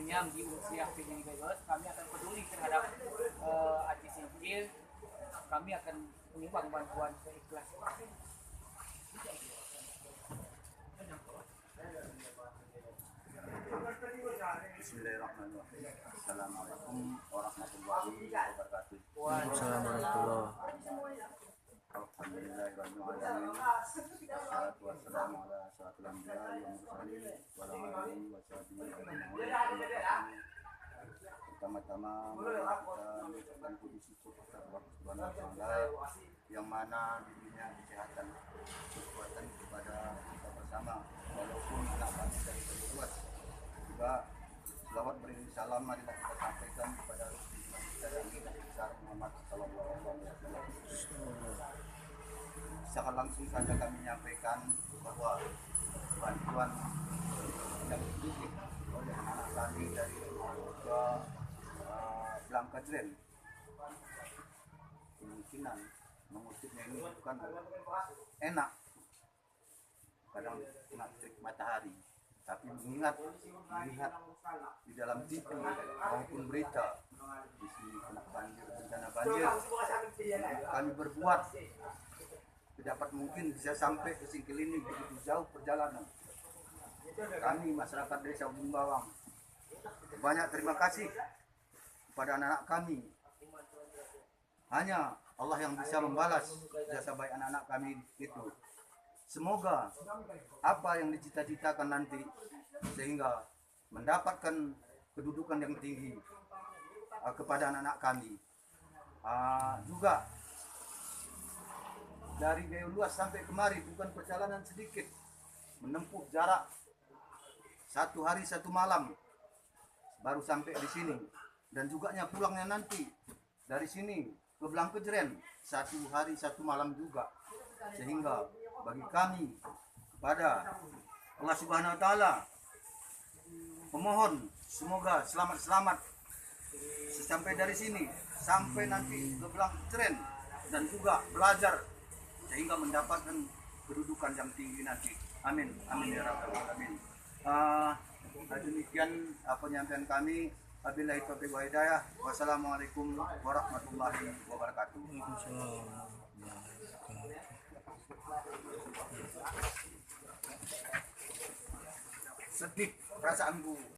yang di usia ini guys, kami akan peduli terhadap anti sipil, kami akan menyumbang bantuan seikhlas. Bismillahirrahmanirrahim. Assalamualaikum warahmatullahi wabarakatuh. Waalaikumsalam warahmatullahi wabarakatuh. Alhamdulillahirrahmanirrahim. Wassalatu wassalamu ala asyrafil anbiya'i wal mursalin wa ala alihi wa sahbihi ajma'in. Pertama-tama kita mengucapkan puji syukur kepada Allah Subhanahu wa taala yang mana diberinya kesehatan kekuatan kepada kita bersama walaupun anak kami dari luas. Juga selawat beri salam marilah kita sampaikan kepada Rasulullah kita yang Nabi besar Muhammad sallallahu alaihi wasallam. Secara langsung saja kami menyampaikan bahwa bantuan yang diberikan oleh anak kami dari ke Blangkajren kemungkinan mengutipnya ini bukan enak, kadang kena terik matahari, tapi melihat di dalam TV maupun berita di sini kena banjir, bencana banjir, kami berbuat dapat mungkin bisa sampai ke Singkil ini begitu jauh perjalanan. Kami masyarakat desa Ujung Bawang banyak terima kasih kepada anak-anak kami. Hanya Allah yang bisa membalas jasa baik anak-anak kami itu. Semoga apa yang dicita-citakan nanti sehingga mendapatkan kedudukan yang tinggi kepada anak-anak kami. Juga dari Gayo Luas sampai kemari bukan perjalanan sedikit, menempuh jarak 1 hari 1 malam baru sampai di sini, dan juga pulangnya nanti dari sini ke Blangkajren 1 hari 1 malam juga, sehingga bagi kami kepada Allah Subhanahu wa taala memohon semoga selamat-selamat sampai dari sini sampai nanti ke Blangkajren dan juga belajar sehingga mendapatkan kedudukan yang tinggi nanti. Amin, amin ya rabbal alamin. Demikian penyampaian kami. Wabillahi taufiq wa hidayah. Wassalamualaikum warahmatullahi wabarakatuh. Sedih perasaanku.